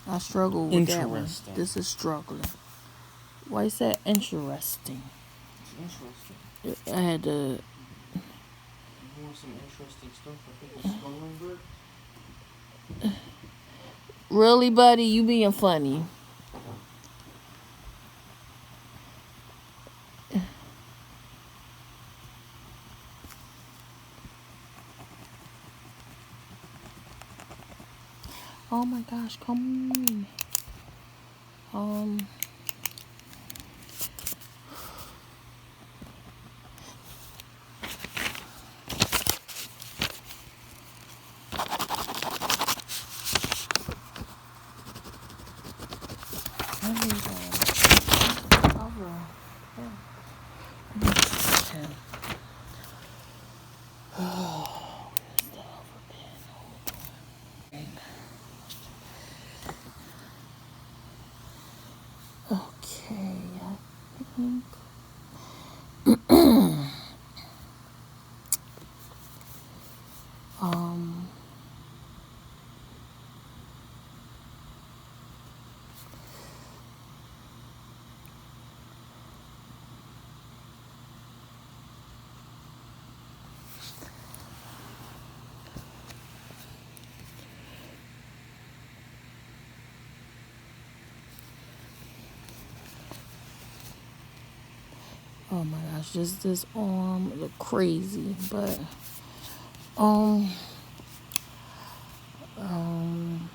I struggle with that one. Interesting. This is struggling. Why is that interesting? It's interesting. I had to. You want some interesting stuff? I think it's skull and bird. Really, buddy? You being funny. Oh my gosh, come on. What is that? Cover. Okay. Oh, where's the other pen? Okay, I think. um. Oh my gosh, just this arm look crazy, but um um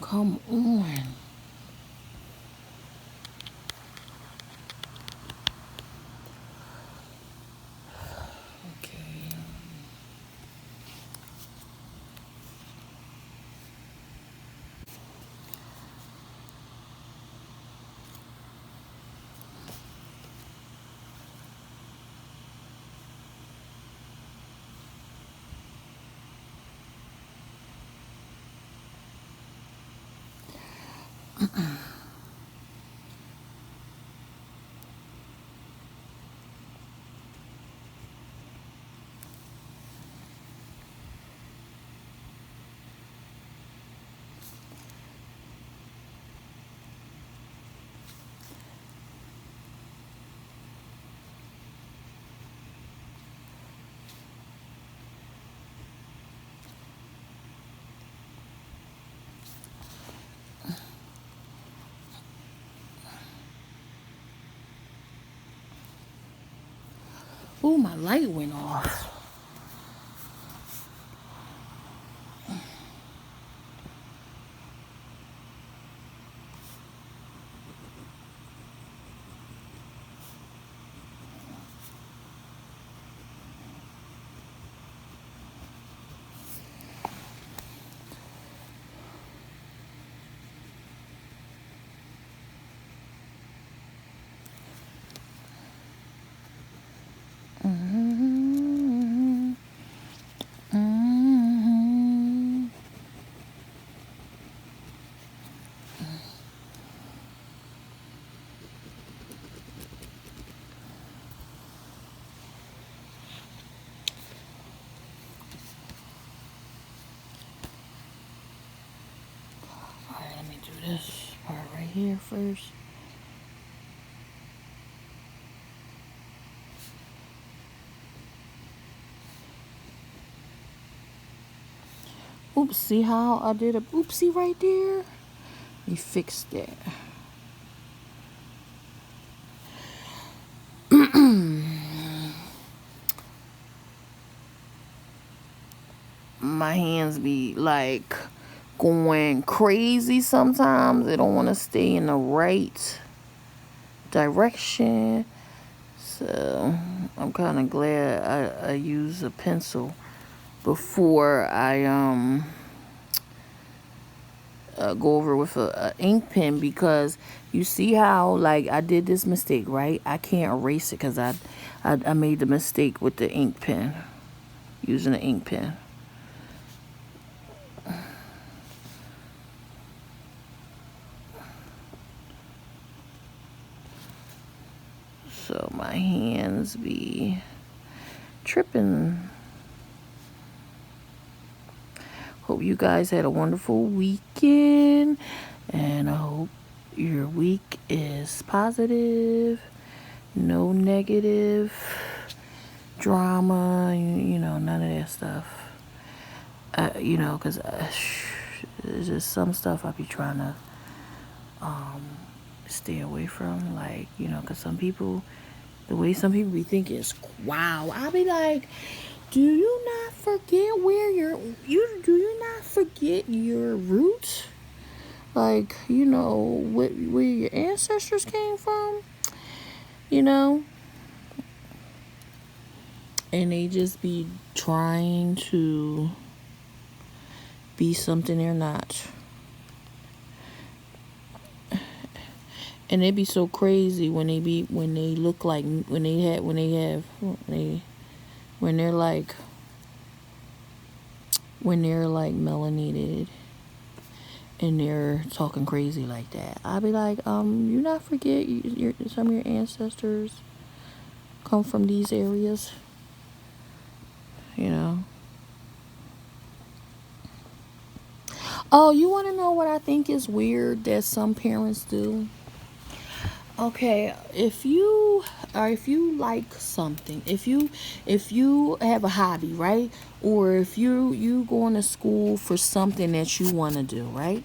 come on. Okay. Oh, my light went off. Mm-hmm. Mm-hmm. Alright, let me do this part right here first. Oops, see how I did a oopsie right there? Let me fix that. My hands be like going crazy sometimes. They don't want to stay in the right direction. So I'm kind of glad I use a pencil before I go over with a ink pen, because you see how like I did this mistake, right? I can't erase it because I made the mistake with the ink pen, using the ink pen. So my hands be tripping. Hope you guys had a wonderful weekend, and I hope your week is positive, no negative drama, none of that stuff. Because there's just some stuff I be trying to stay away from, like, because some people, the way some people be thinking is, wow. I be like, do you not forget do you not forget your roots? Like, where your ancestors came from, you know? And they just be trying to be something they're not. And it be so crazy when they're like melanated and they're talking crazy like that. I be like, you not forget some of your ancestors come from these areas, Oh, you want to know what I think is weird that some parents do? Okay, if you like something, if you have a hobby, right? Or if you going to school for something that you want to do, right?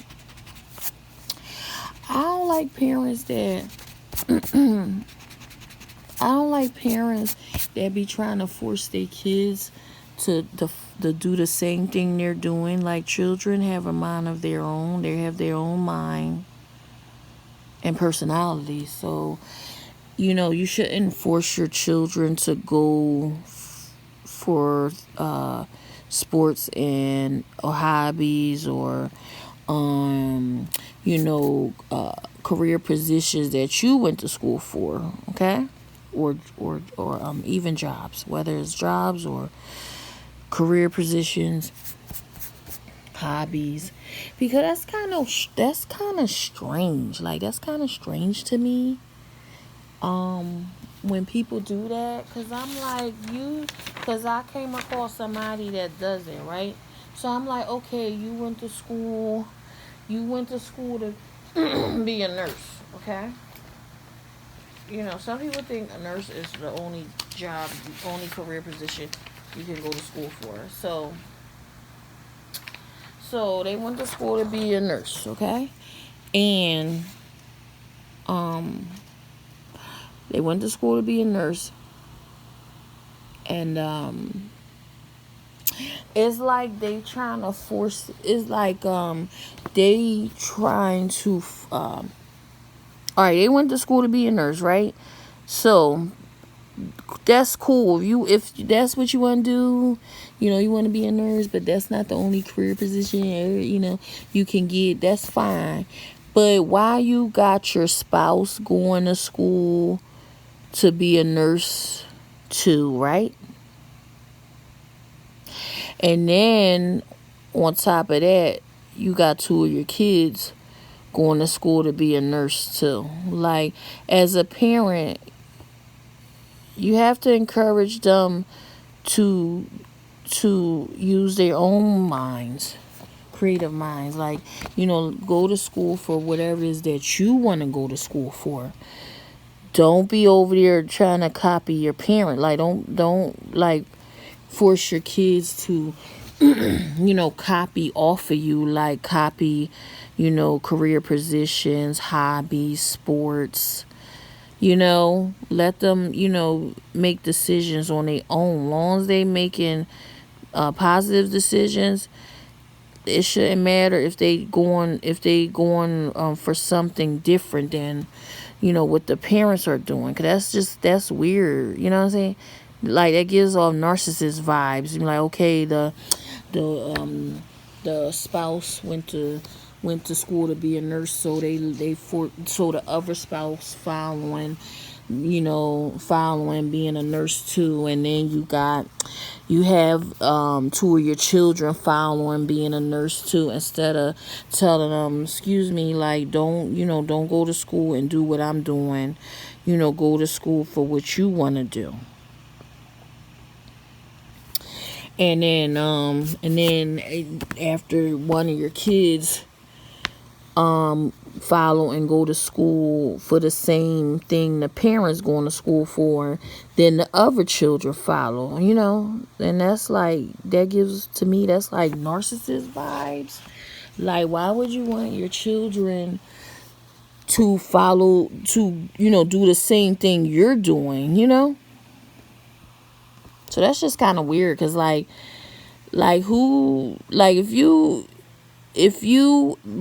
I don't like parents that I don't like parents that be trying to force their kids to do the same thing they're doing. Like, children have a mind of their own. They have their own mind and personality. So, you shouldn't force your children to go for sports and or hobbies or career positions that you went to school for, okay? Or even jobs, whether it's jobs or career positions, hobbies, because that's kind of strange. Like, that's kind of strange to me. When people do that, because I'm like, because I came across somebody that does it, right? So I'm like, okay, you went to school to be a nurse, okay? Some people think a nurse is the only job, the only career position you can go to school for. So they went to school to be a nurse, okay? And they went to school to be a nurse, and it's like they trying to force. It's like they trying to. All right, they went to school to be a nurse, right? So that's cool. If that's what you want to do, you want to be a nurse, but that's not the only career position, you can get. That's fine. But why you got your spouse going to school to be a nurse too, right? And then on top of that, you got two of your kids going to school to be a nurse too. Like, as a parent, you have to encourage them to use their own minds, creative minds. Like, go to school for whatever it is that you want to go to school for. Don't be over there trying to copy your parent. Like, don't like force your kids to copy off of you, like copy, career positions, hobbies, sports. Let them, make decisions on their own. Long as they making positive decisions, it shouldn't matter if they going for something different than what the parents are doing, because that's weird, you know what I'm saying? Like, that gives off narcissist vibes. You're like, okay, the spouse went to school to be a nurse, so so the other spouse following being a nurse too. And then you have two of your children following being a nurse too, instead of telling them, excuse me, like, don't go to school and do what I'm doing. Go to school for what you want to do. And then after one of your kids follow and go to school for the same thing the parents going to school for, then the other children follow, and that gives, to me, that's like narcissist vibes. Like, why would you want your children to follow, to do the same thing you're doing? So that's just kind of weird, because who, like, if you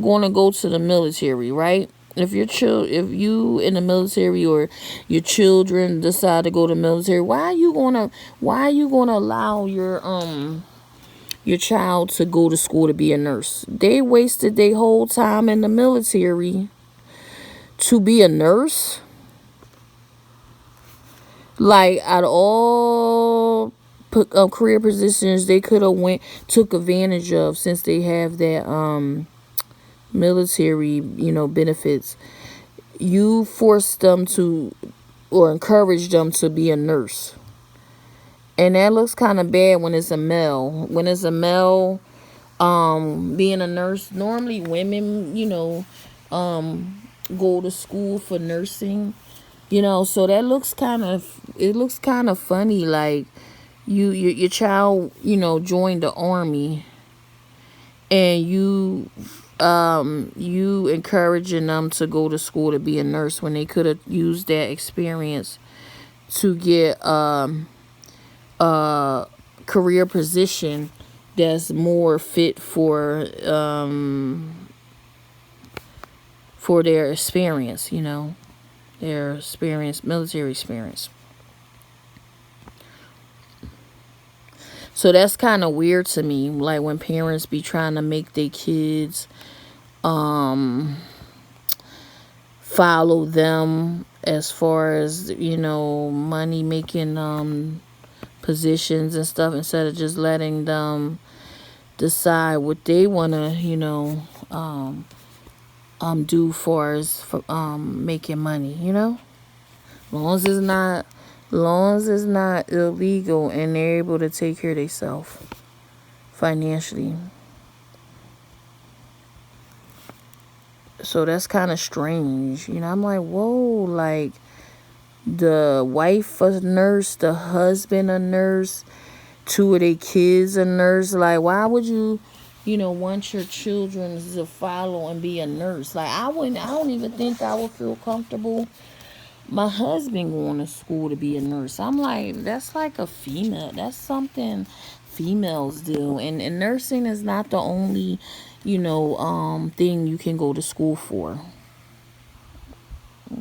gonna go to the military, right? If you in the military, or your children decide to go to the military, why are you gonna allow your child to go to school to be a nurse? They wasted their whole time in the military to be a nurse. Like, out of all career positions they could have took advantage of, since they have that military, benefits, you force them to, or encourage them to be a nurse. And that looks kind of bad when it's a male. When it's a male being a nurse, normally women, go to school for nursing. So that looks kind of funny. Like, your child, joined the army, and you encouraging them to go to school to be a nurse, when they could have used that experience to get a career position that's more fit for their experience, their experience, military experience. So that's kind of weird to me, like, when parents be trying to make their kids follow them, as far as, money making positions and stuff, instead of just letting them decide what they want to, do for as for making money. Long as it's not illegal, and they're able to take care of themselves financially. So that's kind of strange. I'm like, whoa, like, the wife a nurse, the husband a nurse, two of their kids a nurse. Like, why would you, want your children to follow and be a nurse? Like, I don't even think I would feel comfortable my husband going to school to be a nurse. I'm like, that's like a female. That's something females do. And nursing is not the only, thing you can go to school for.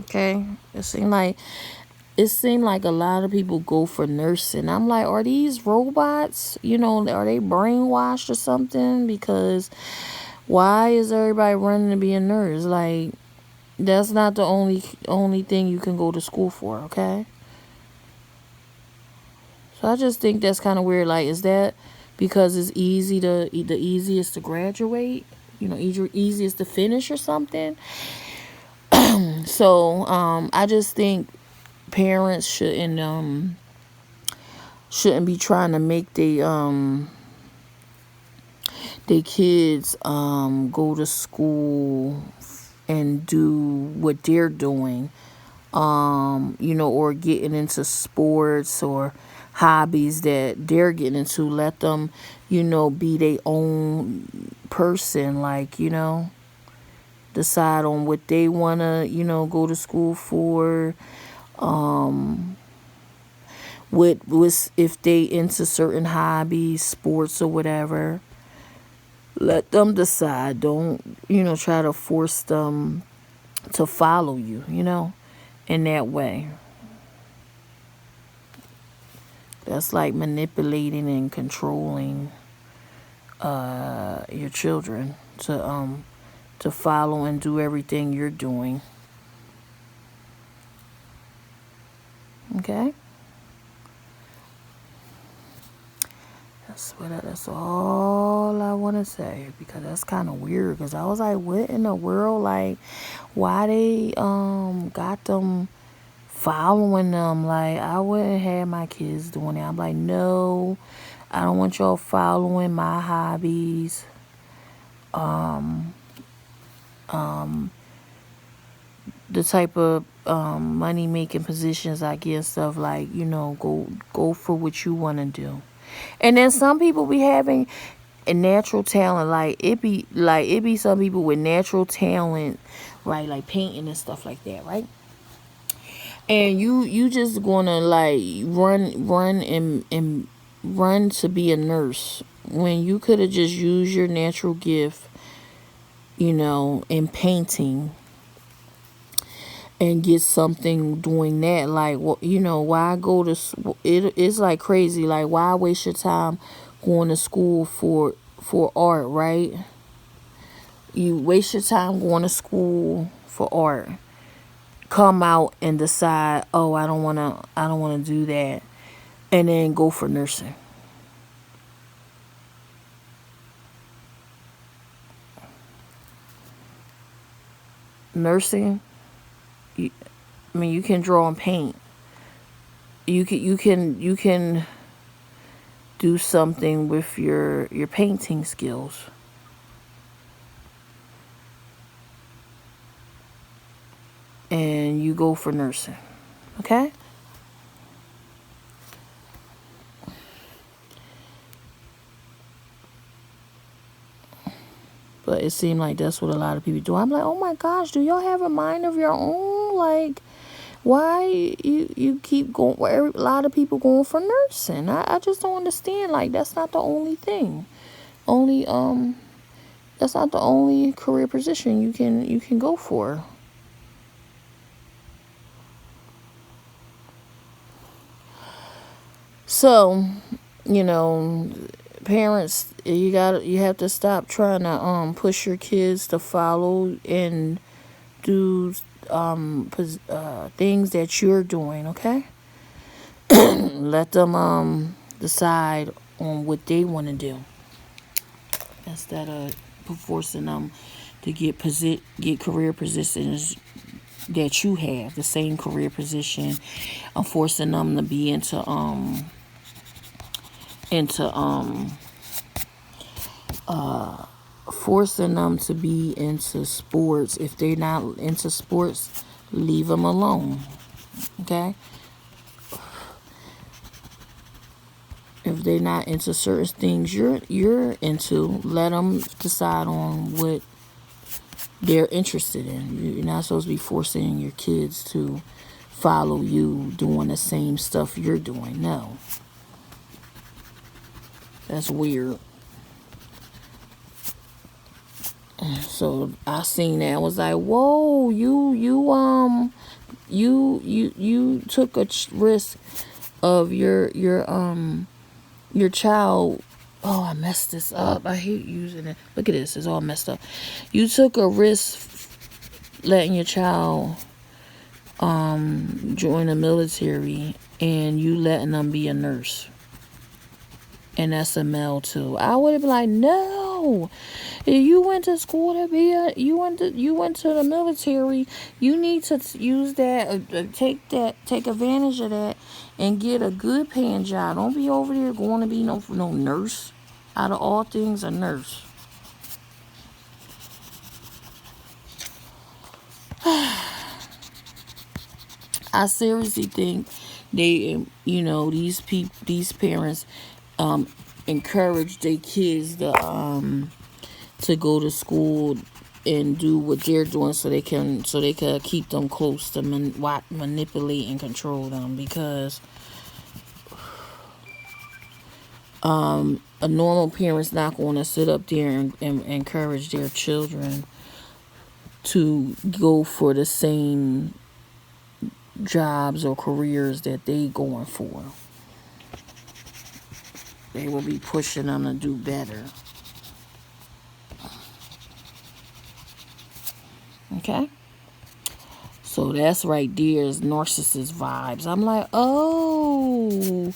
Okay? It seemed like a lot of people go for nursing. I'm like, are these robots? Are they brainwashed or something? Because why is everybody running to be a nurse? Like, that's not the only thing you can go to school for, okay? So I just think that's kind of weird. Like, is that because it's the easiest to graduate? Easiest to finish or something? So I just think parents shouldn't be trying to make they kids go to school and do what they're doing, or getting into sports, or hobbies that they're getting into. Let them, be their own person. Like, decide on what they want to, go to school for. With if they into certain hobbies, sports or whatever. Let them decide. Don't, try to force them to follow you, in that way. That's like manipulating and controlling your children to follow and do everything you're doing. Okay? That's all I want to say, because that's kind of weird, because I was like, what in the world? Like, why they got them following them? Like, I wouldn't have my kids doing that. I'm like, no, I don't want y'all following my hobbies. The type of money making positions I get, stuff like, go for what you want to do. And then some people be having a natural talent. Like it be some people with natural talent, right? Like painting and stuff like that, right? And you just gonna like run and run to be a nurse when you could have just used your natural gift, in painting, and get something doing that. Like, well, why go to it's like crazy. Like, why waste your time going to school for art, right? You waste your time going to school for art, come out and decide, oh, I don't want to do that, and then go for nursing. Nursing, you, I mean, you can draw and paint. You can do something with your painting skills, and you go for nursing. Okay? But it seemed like that's what a lot of people do. I'm like, oh my gosh, do y'all have a mind of your own? Like, why you keep going? Where a lot of people going for nursing? I just don't understand. Like, that's not the only thing. Only that's not the only career position you can go for. So, you know, parents, you have to stop trying to push your kids to follow and do things that you're doing. Okay, let them decide on what they want to do instead of forcing them to get career positions that you have, the same career position, and forcing them to be into forcing them to be into sports. If they're not into sports, leave them alone. Okay? If they're not into certain things you're into, let them decide on what they're interested in. You're not supposed to be forcing your kids to follow you doing the same stuff you're doing. No, that's weird. So I seen that. I was like, whoa, you took a risk of your child. Oh, I messed this up. I hate using it. Look at this. It's all messed up. You took a risk letting your child join the military, and you letting them be a nurse. And that's a male too. I would have been like, no. If you went to school to be you went to the military, you need to use that, take advantage of that, and get a good paying job. Don't be over there going to be no nurse. Out of all things, a nurse. I seriously think They, these parents um, encourage their kids to go to school and do what they're doing so they can keep them close to manipulate and control them, because a normal parent's not going to sit up there and encourage their children to go for the same jobs or careers that they going for. They will be pushing them to do better. Okay? So that's right there is narcissist vibes. I'm like, oh,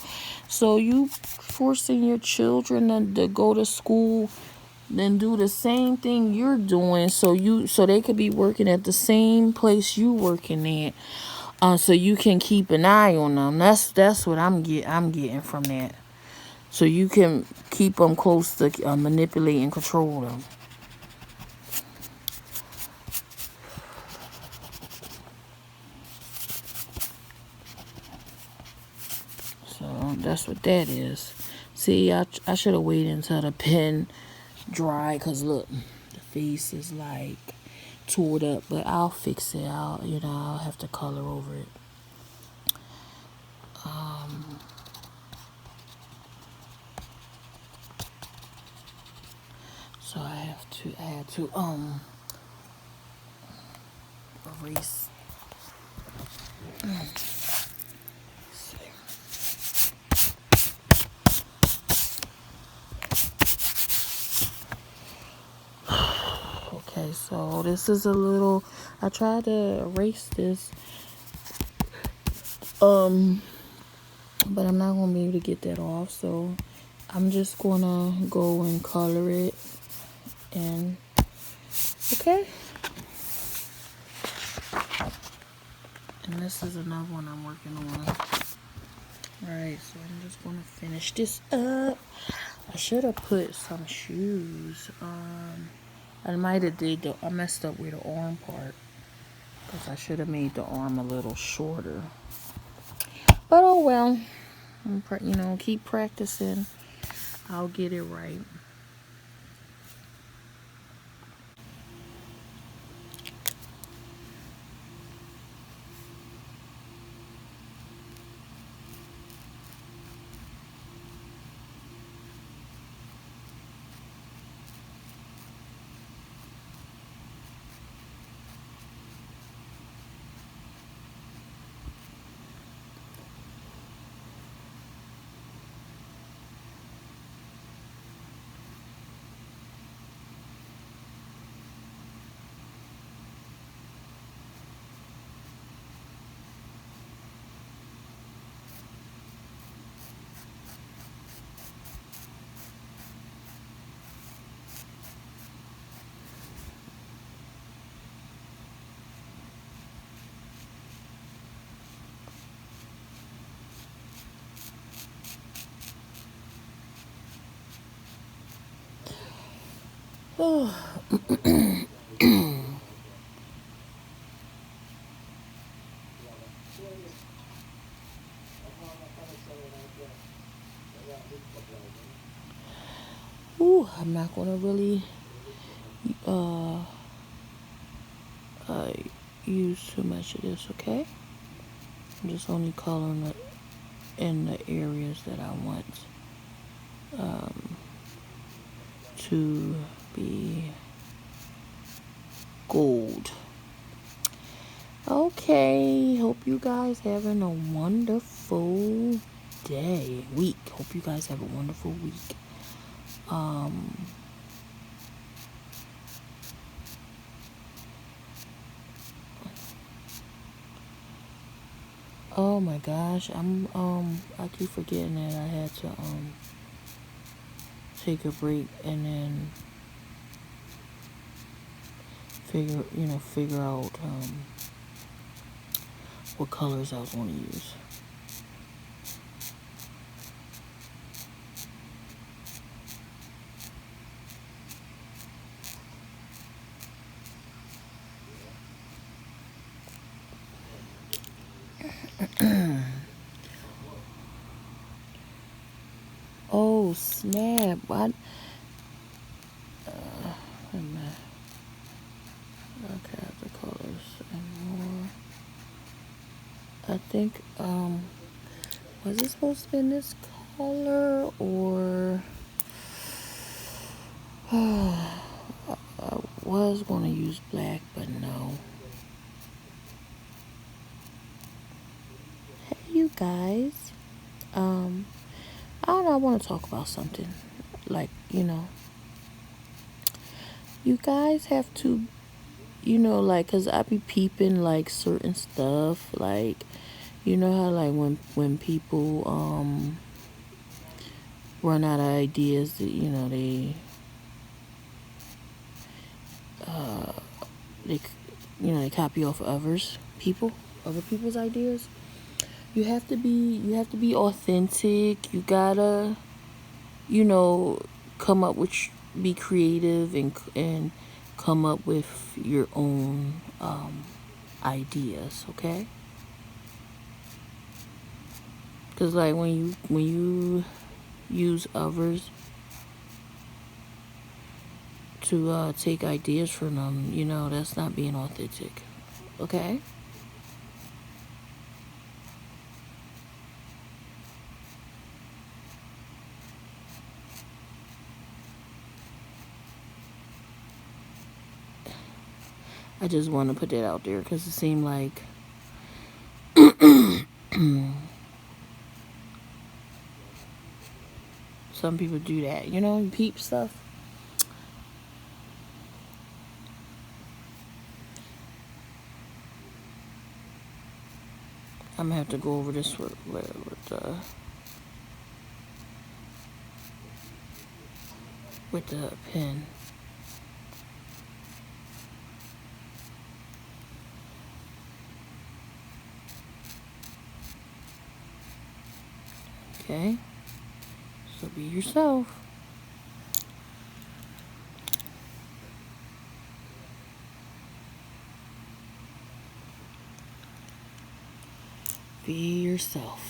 so you forcing your children to go to school, then do the same thing you're doing, so they could be working at the same place you working at, so you can keep an eye on them. That's what I'm getting from that. So you can keep them close to manipulate and control them. So that's what that is. See, I should have waited until the pen dry, because look, the face is like toured up, but I'll fix it. I'll have to color over it. So I had to erase. Okay, so this is a little, I tried to erase this, but I'm not gonna be able to get that off, so I'm just gonna go and color it. And okay, and this is another one I'm working on. Alright, so I'm just gonna finish this up. I should have put some shoes. I might have I messed up with the arm part, because I should have made the arm a little shorter. But oh well, keep practicing. I'll get it right. Oh, ooh, I'm not gonna really uh, uh use too much of this. Okay, I'm just only coloring it in the areas that I want to be gold. Okay, hope you guys having a wonderful week. Hope you guys have a wonderful week. Oh my gosh, I keep forgetting that I had to take a break and then figure out what colors I was going to use. have what? Wait a minute. Okay, the colors and more. I think was it supposed to be in this color or I was gonna use black, but no. Hey, you guys. I don't know. I want to talk about something. Like, you guys have to, like, cause I be peeping like certain stuff, like, how like when people run out of ideas, that they they copy off other people's ideas. You have to be authentic. You gotta you know come up with be creative and come up with your own ideas. Okay, because like when you use others to take ideas from them, that's not being authentic. Okay. I just want to put that out there because it seemed like some people do that. Peep stuff. I'm gonna have to go over this with the pen. Okay. So be yourself. Be yourself.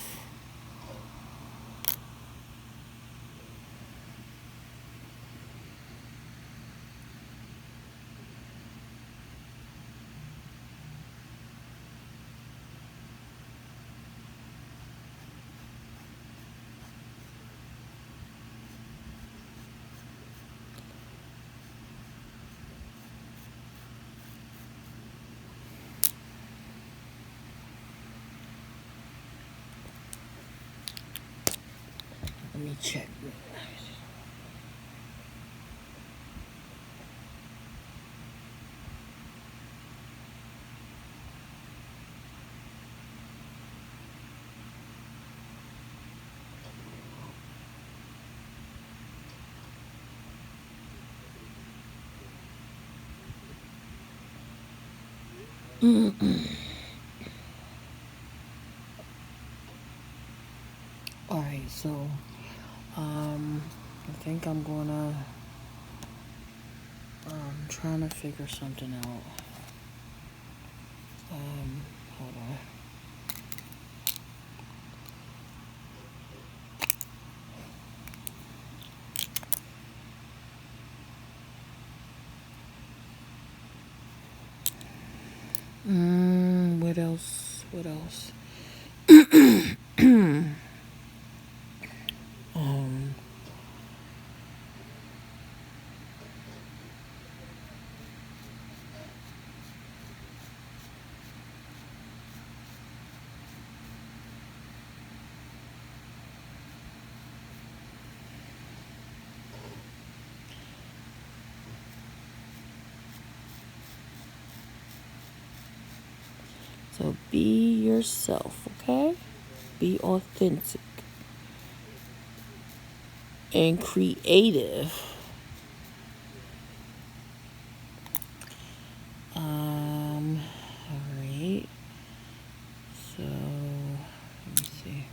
Let me check. All right. So, I think I'm gonna trying to figure something out. Hold on. What else? What else? Um, so be yourself, okay? Be authentic and creative. All right. So let me see.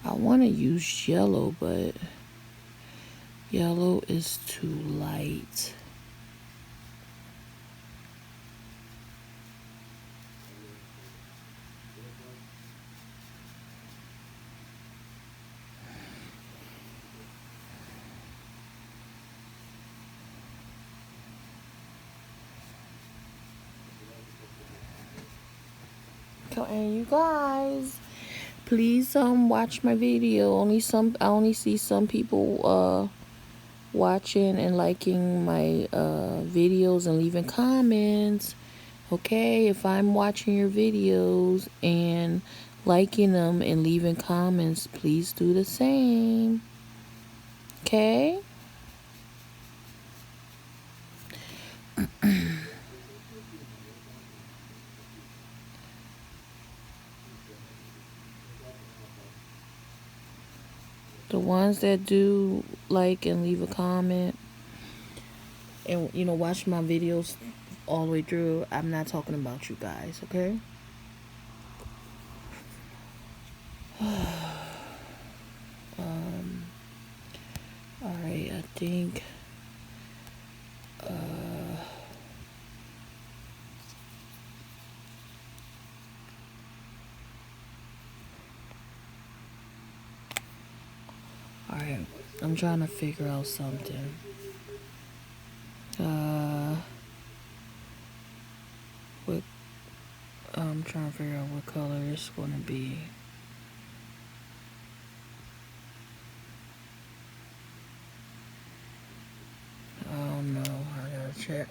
I want to use yellow, but yellow is too light. So, and you guys, please watch my video. I only see some people watching and liking my videos and leaving comments. Okay, if I'm watching your videos and liking them and leaving comments, please do the same. Okay? The ones that do like and leave a comment and watch my videos all the way through, I'm not talking about you guys, okay? All right, I think all right, I'm trying to figure out something. What I'm trying to figure out what color it's going to be. I don't know. I gotta check.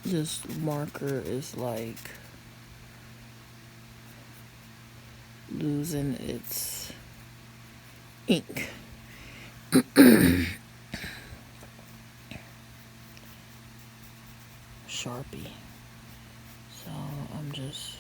This marker is like losing its ink. Sharpie. So I'm just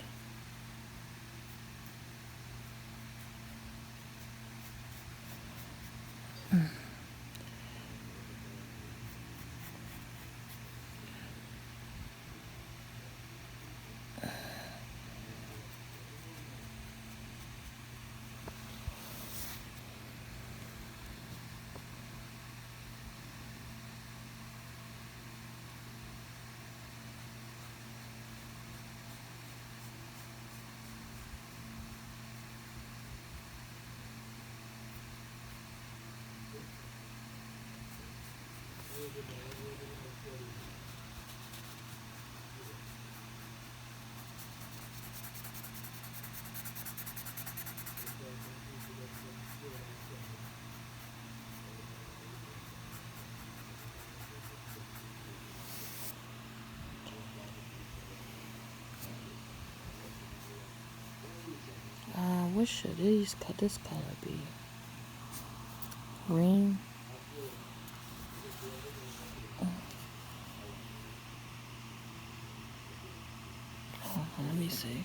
what should this color be? Green. Let me see.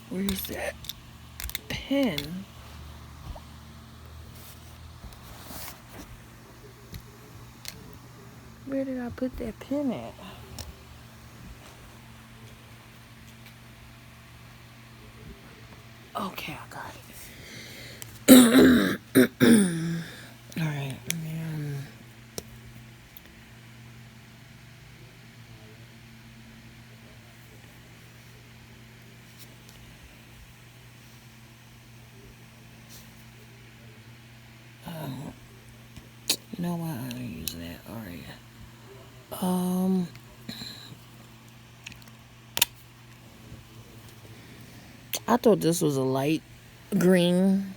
Where's that pen? Where did I put that pen at? Okay, I got it. All right, man. You know what? I'm gonna use that. All right. I thought this was a light green.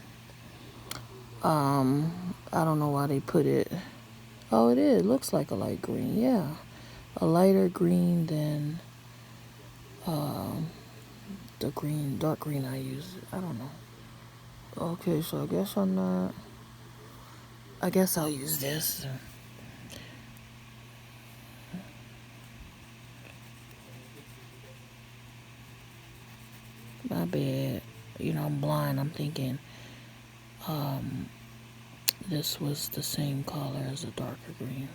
I don't know why they put it. Oh, it is. It looks like a light green. Yeah, a lighter green than the green, dark green I use. I don't know. Okay, so I guess I'm not. I guess I'll use this. My bad. You know, I'm blind. I'm thinking this was the same color as a darker green.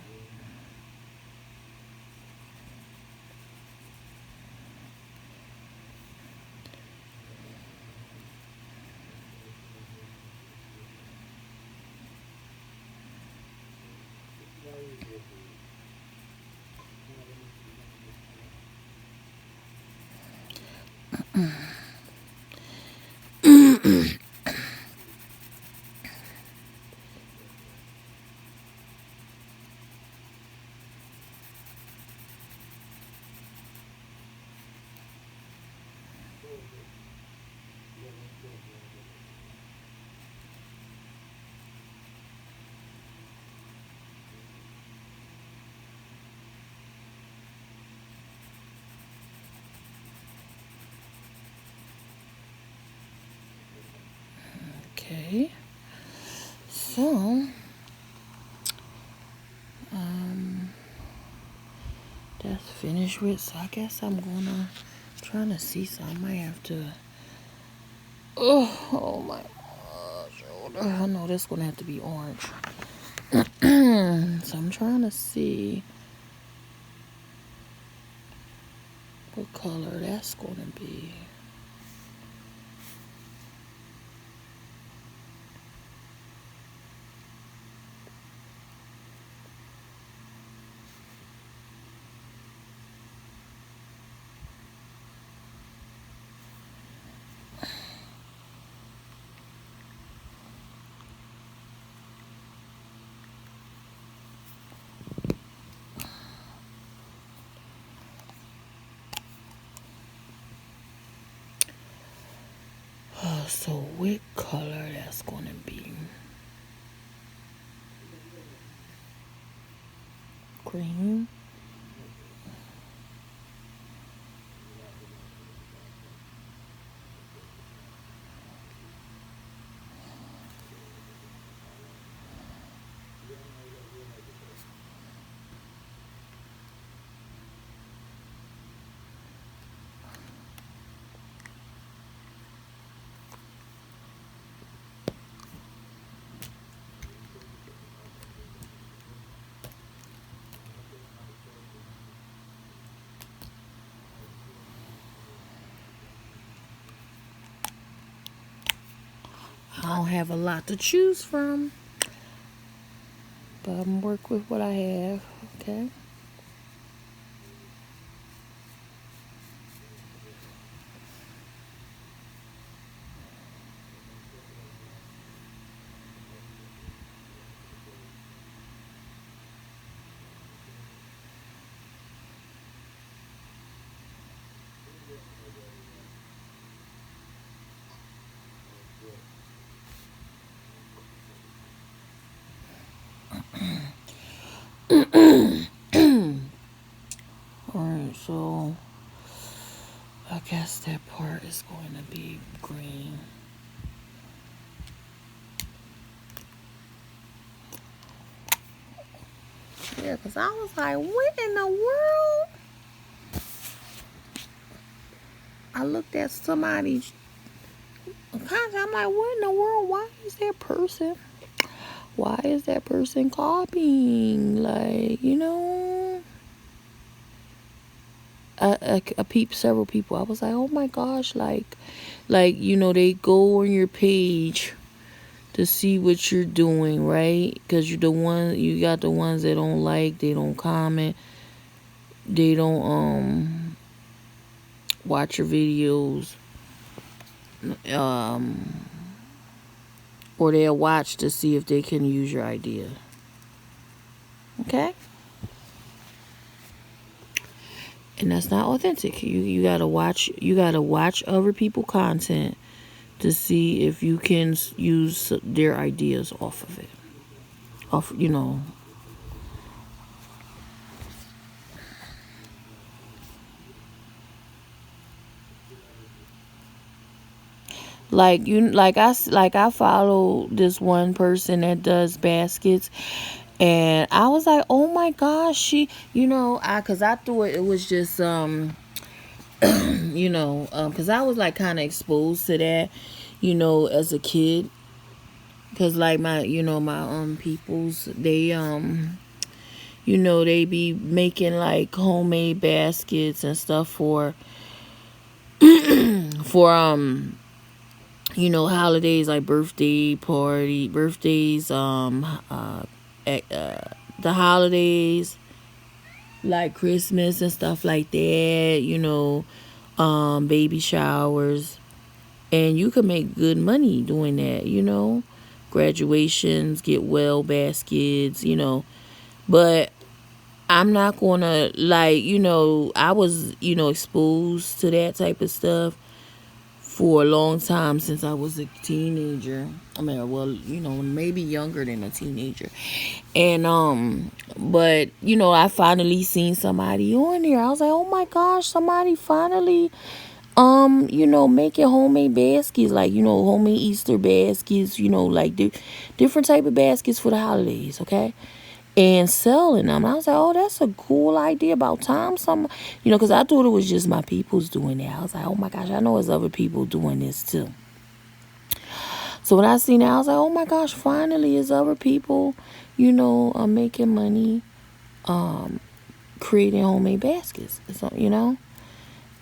Okay. So, that's finished with. So I guess I'm gonna trying to see. So I might have to. Oh my shoulder. I know this gonna have to be orange. So I'm trying to see what color that's gonna be. So what color that's gonna be? Green. I don't have a lot to choose from, but I'm gonna work with what I have. Okay. Alright, so I guess that part is going to be green. Yeah, because I was like, what in the world? I looked at somebody's contact. I'm like, what in the world? Why is that person? Why is that person copying? Like, you know, I peeped several people. I was like, oh my gosh, like you know, they go on your page to see what you're doing, right? Because you're the one, you got the ones that don't like, they don't comment, they don't watch your videos, um, or they'll watch to see if they can use your idea. Okay, and that's not authentic. You gotta watch. You gotta watch other people content to see if you can use their ideas off of it. Off, you know. Like I follow this one person that does baskets, and I was like, oh my gosh, cause I thought it was just cause I was like kind of exposed to that, as a kid, cause like my peoples, they be making like homemade baskets and stuff for holidays like birthdays, the holidays like Christmas and stuff like that, baby showers. And you can make good money doing that, graduations, get well baskets, but I'm not gonna, like, I was, exposed to that type of stuff for a long time since I was a teenager. I mean, well, maybe younger than a teenager. And but I finally seen somebody on there. I was like, oh my gosh, somebody finally making homemade baskets, like, homemade Easter baskets, like different type of baskets for the holidays, okay? And selling them. I was like, oh, that's a cool idea. About time some, because I thought it was just my people's doing that. I was like, oh my gosh, I know there's other people doing this too. So when I seen that, I was like, oh my gosh, finally, there's other people, making money, creating homemade baskets, so,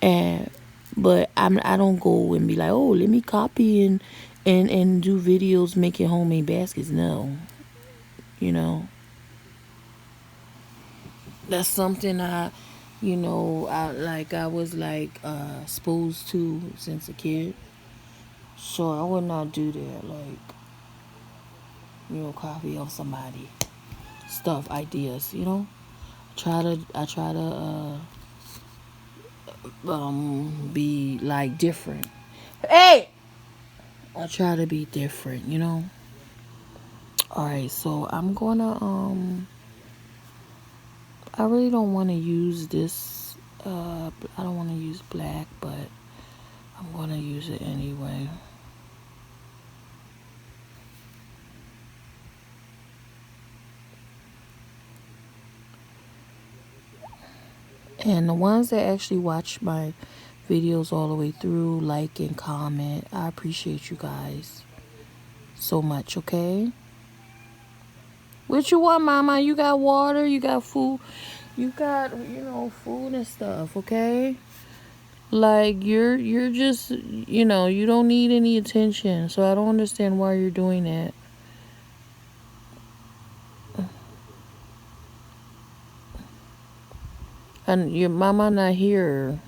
and but I don't go and be like, oh, let me copy and do videos making homemade baskets. No, you know that's something I was like exposed to since a kid. So I would not do that. Like, copy of somebody stuff ideas. I try to be like different. Hey, I try to be different. All right, so I'm gonna I really don't want to use this. I don't want to use black, but I'm gonna use it anyway. And the ones that actually watch my videos all the way through, like and comment, I appreciate you guys so much. Okay. What you want, Mama? You got water. You got food. You got food and stuff. Okay. Like you're just you don't need any attention. So I don't understand why you're doing that. And your mama not here.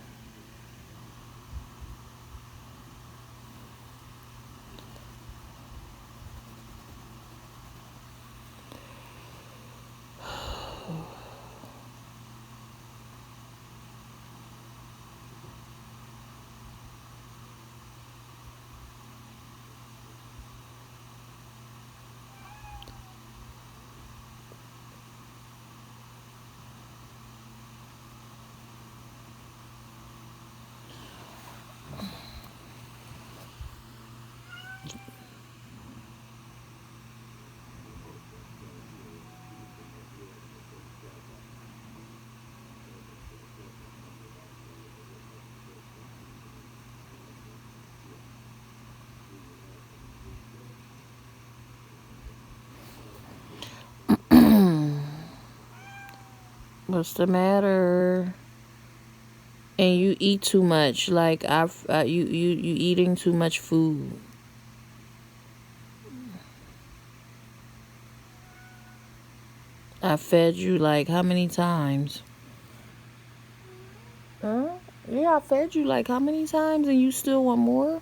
What's the matter? And you eat too much. Like you eating too much food. I fed you like how many times? Huh? Yeah, I fed you like how many times, and you still want more?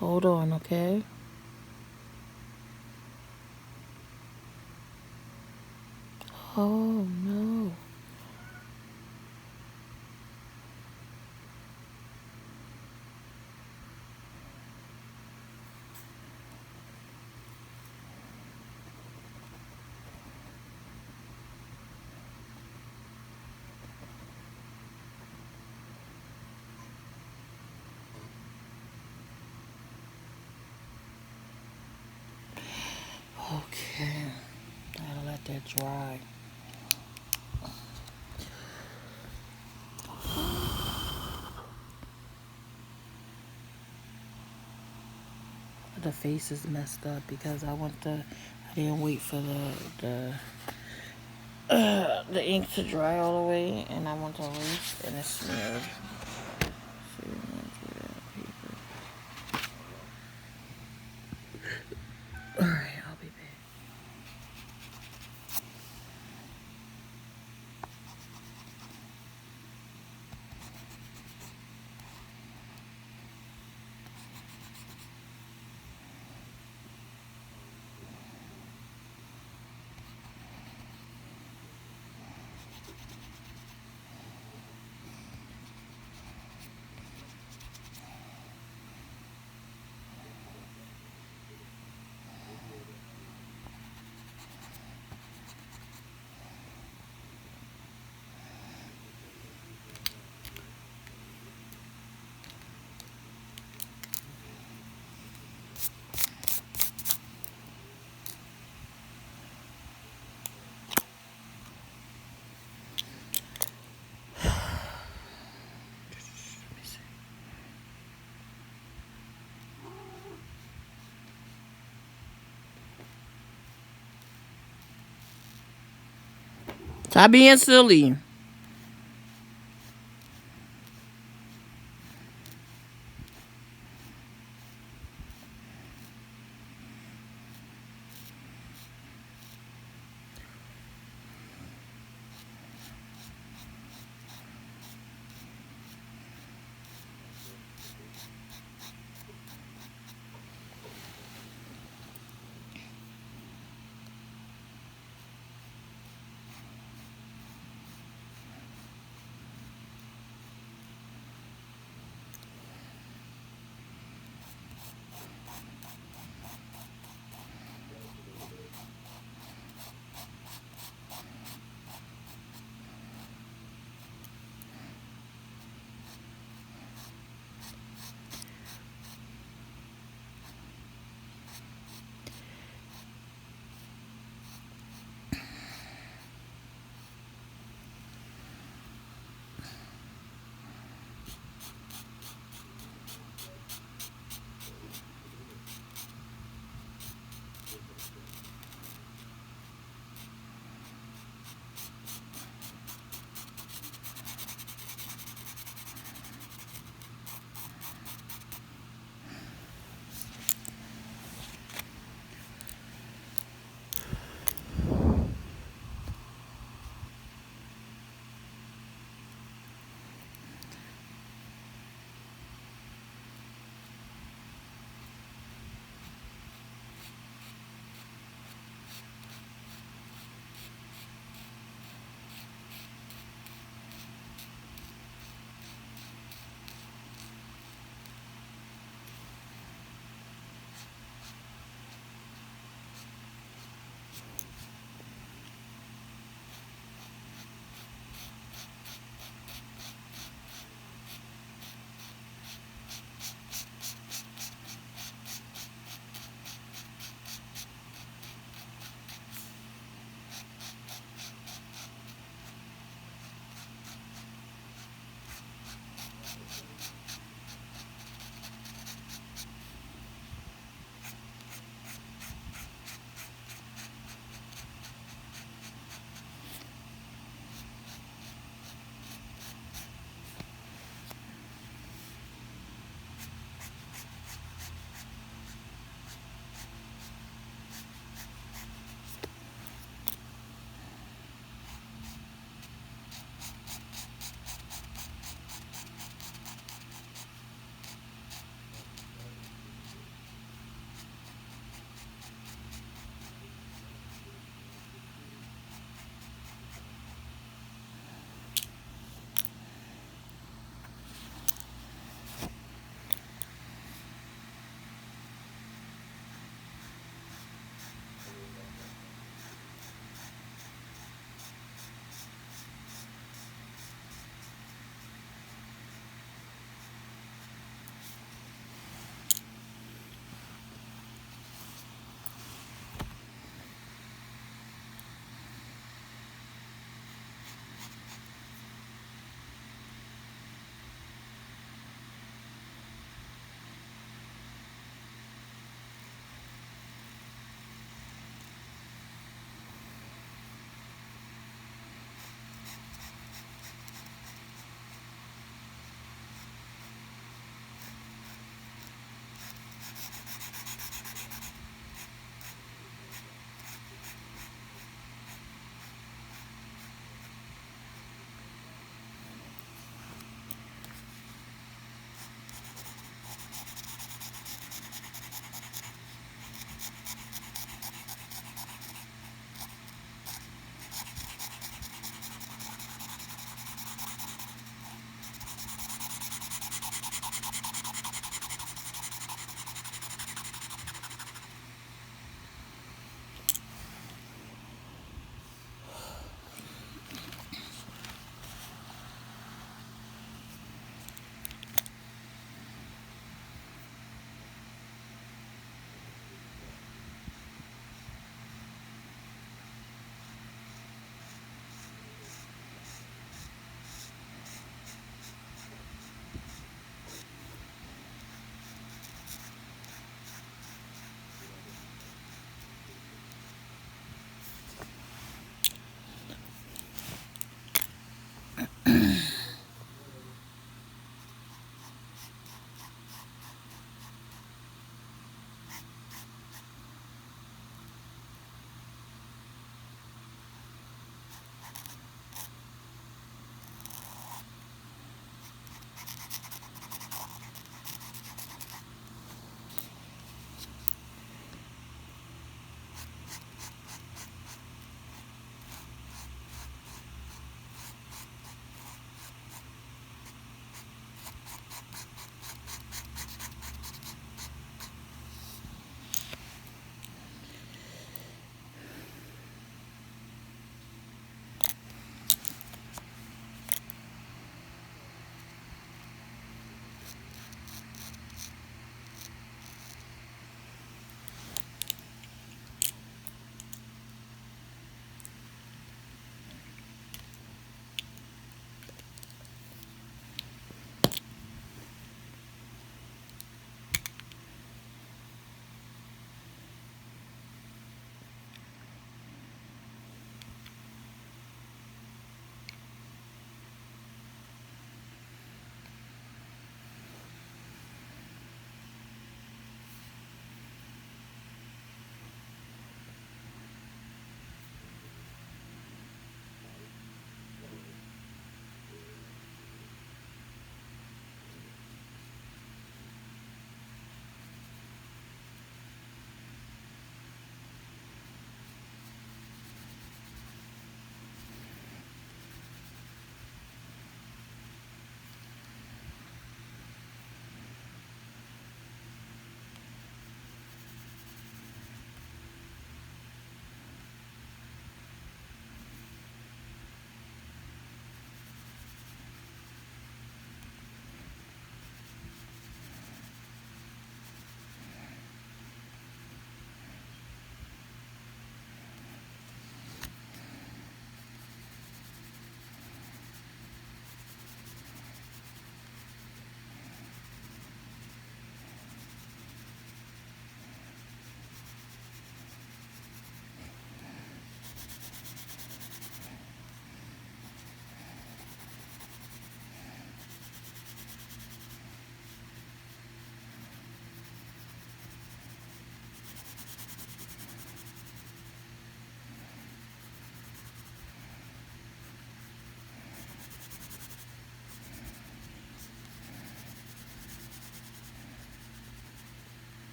Hold on, okay? Oh no. that dry. The face is messed up because I didn't wait for the ink to dry all the way, and I want to erase, and it smeared. So you want to do that paper. All right, I'll be back. Stop being silly.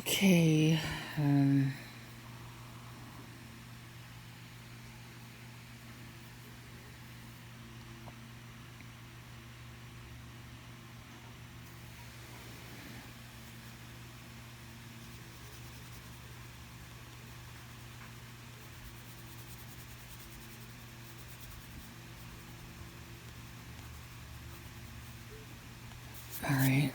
Okay. Um, all right.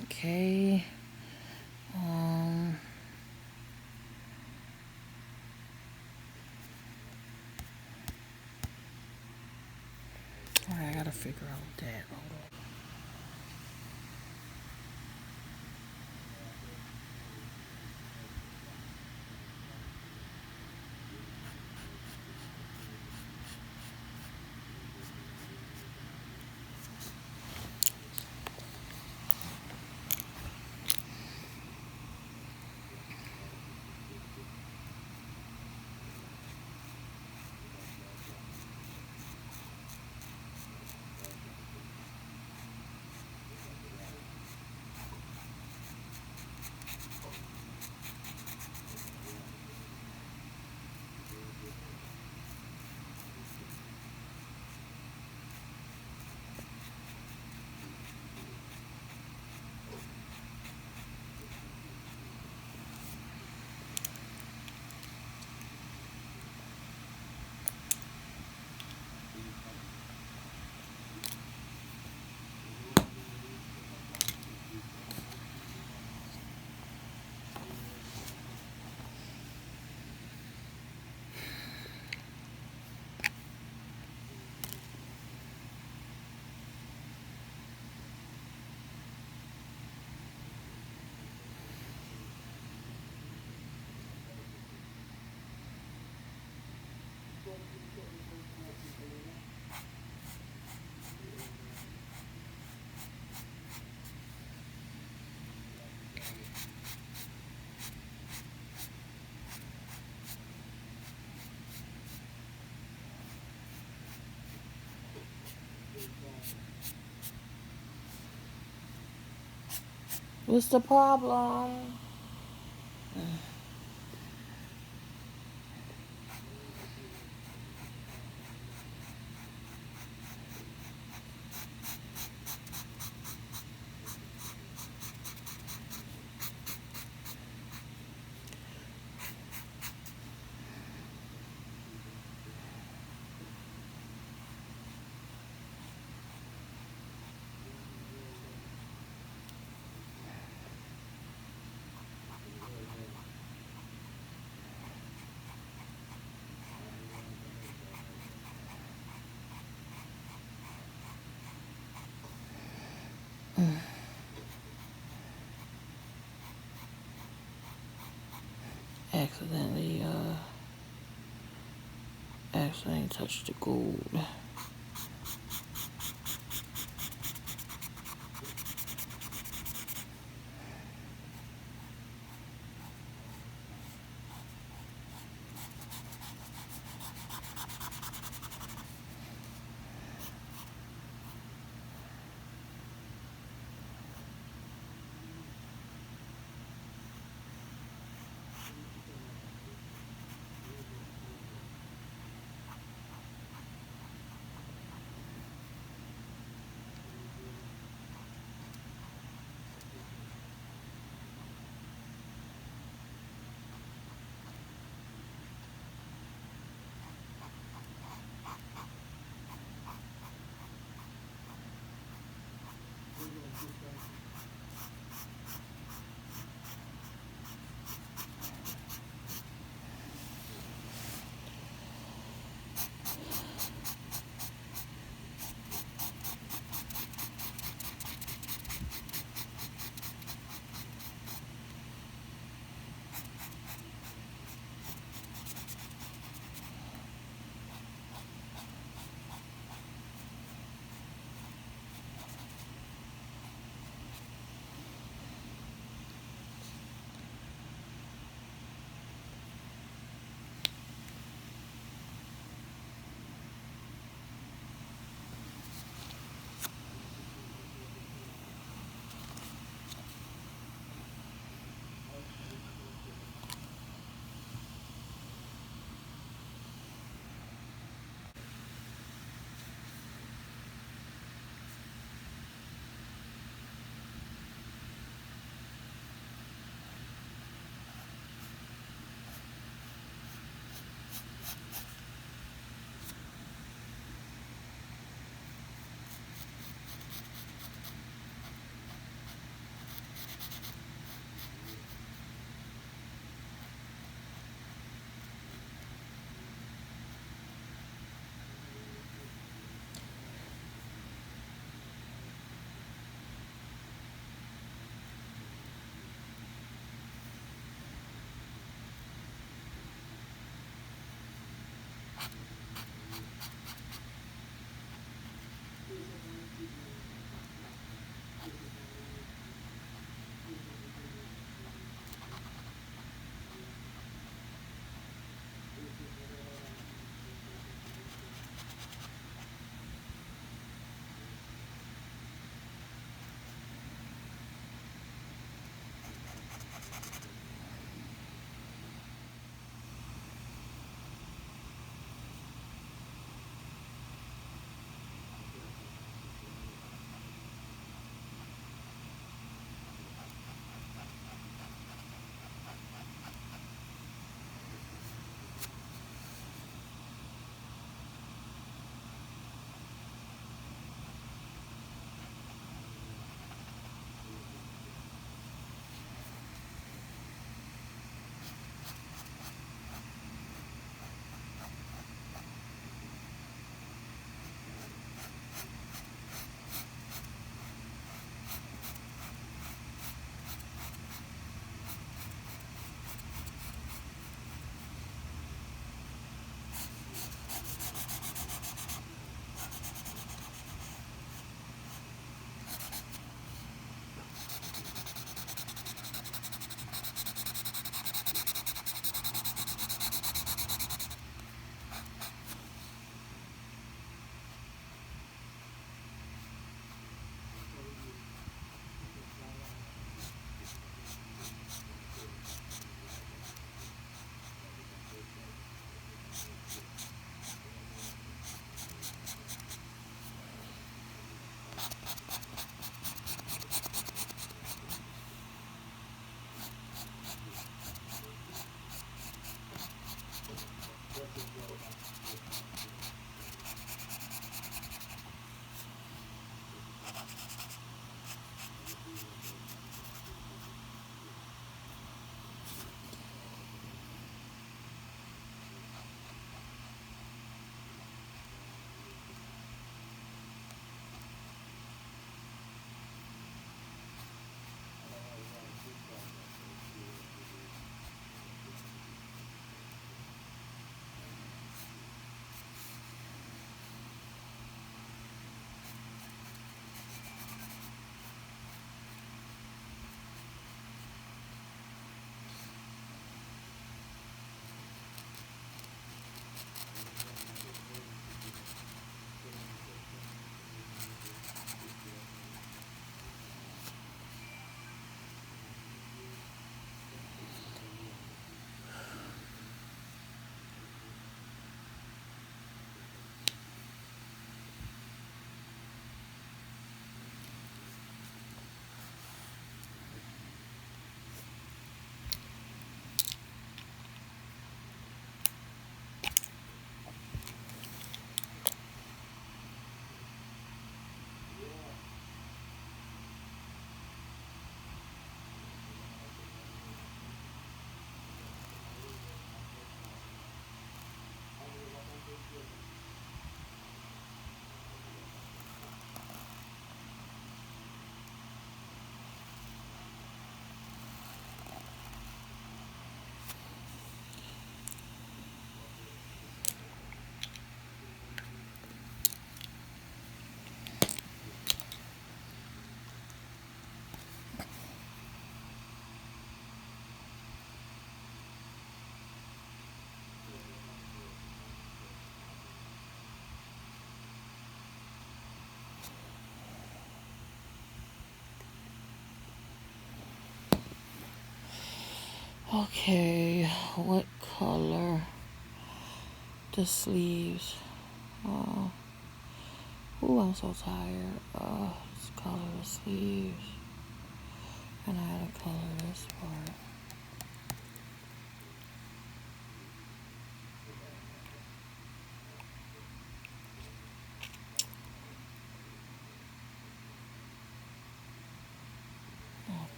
Okay. Um, all right, I gotta figure out that. What's the problem? Accidentally, accidentally touched the gold. Okay, what color? The sleeves. Oh, ooh, I'm so tired. Let's color the sleeves. And I had to color this part.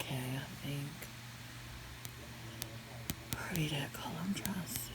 Okay, I think pretty that color. I'm trying to see.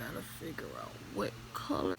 gotta figure out what color.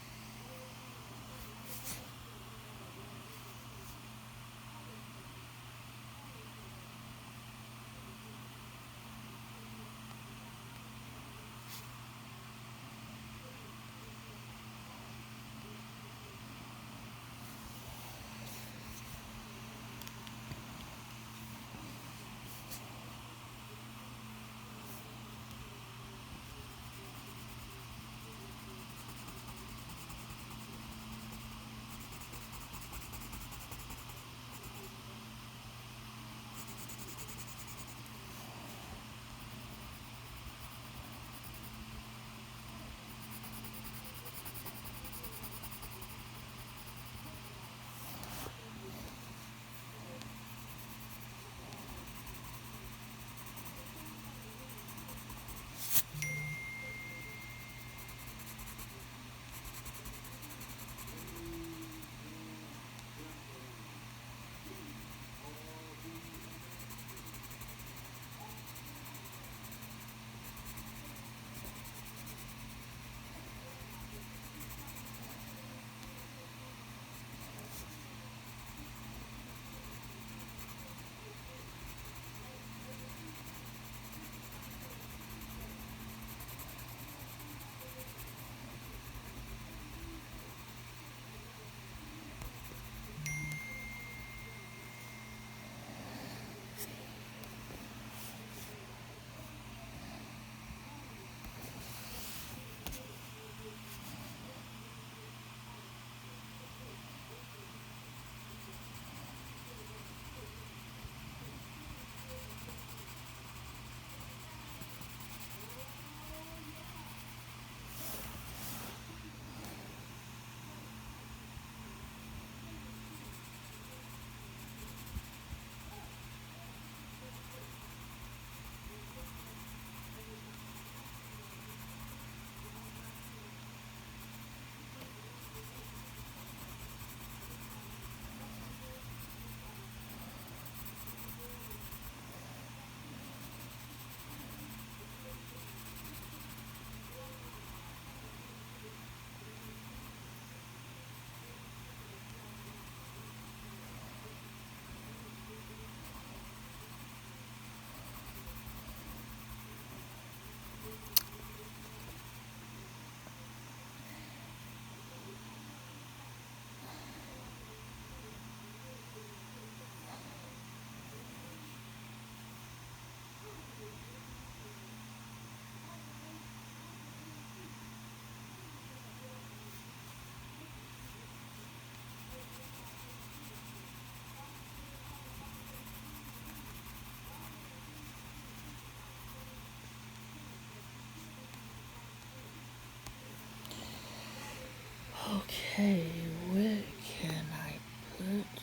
Okay, what can I put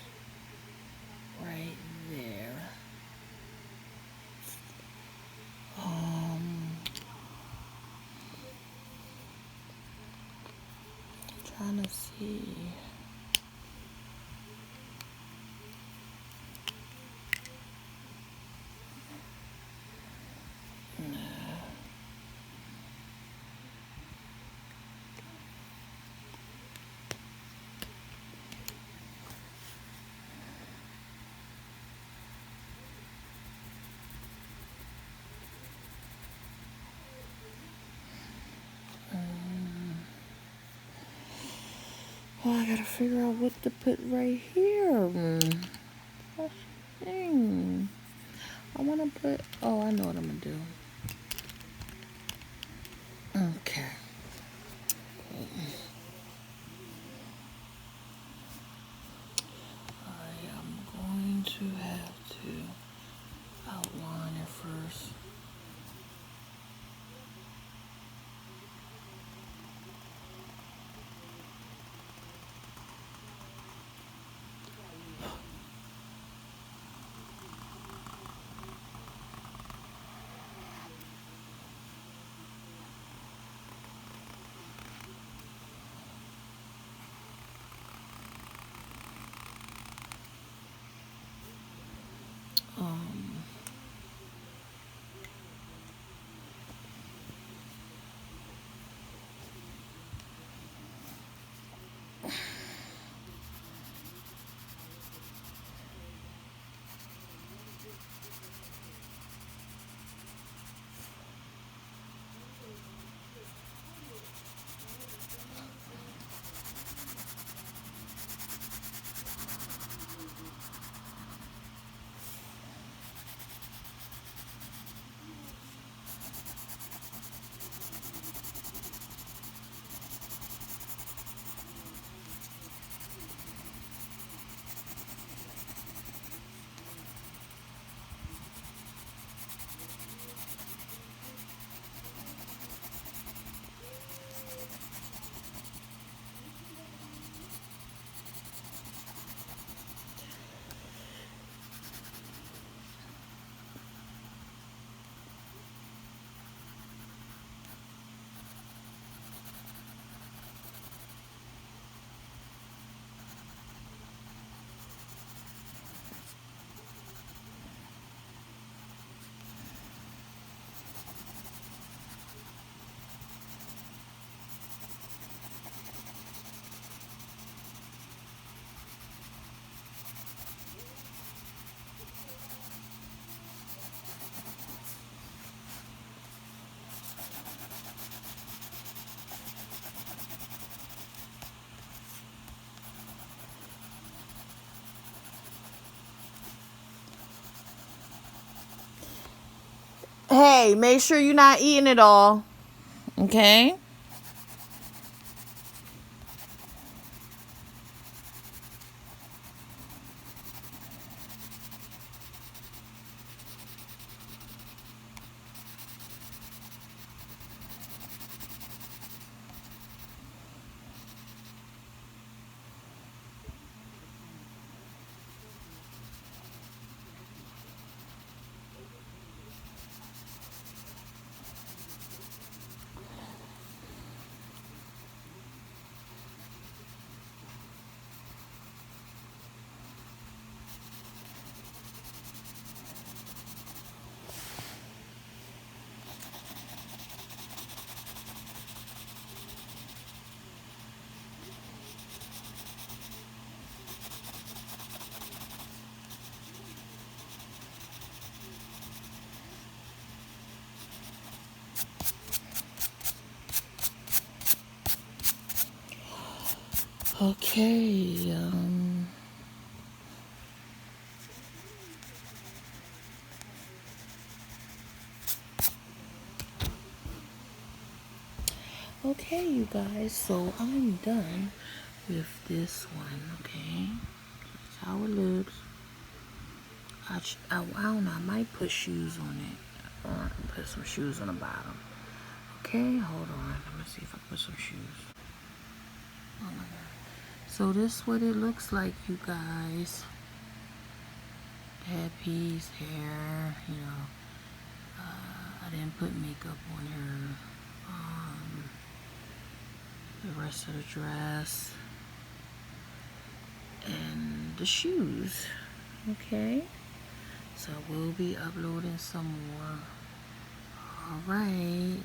right there? Um, trying to see. Oh, I gotta figure out what to put right here. That's the thing. I wanna put. Oh, I know what I'm gonna do. Okay. I am going to have to outline it first. Hey, make sure you're not eating it all. Okay? Okay. Okay, you guys. So I'm done with this one. Okay. That's how it looks. I don't know. I might put shoes on it. Or put some shoes on the bottom. Okay, hold on. Let me see if I can put some shoes. Oh my god. So this is what it looks like, you guys. Headpiece, hair, you know. I didn't put makeup on her. The rest of the dress. And the shoes. Okay. So I will be uploading some more. Alright.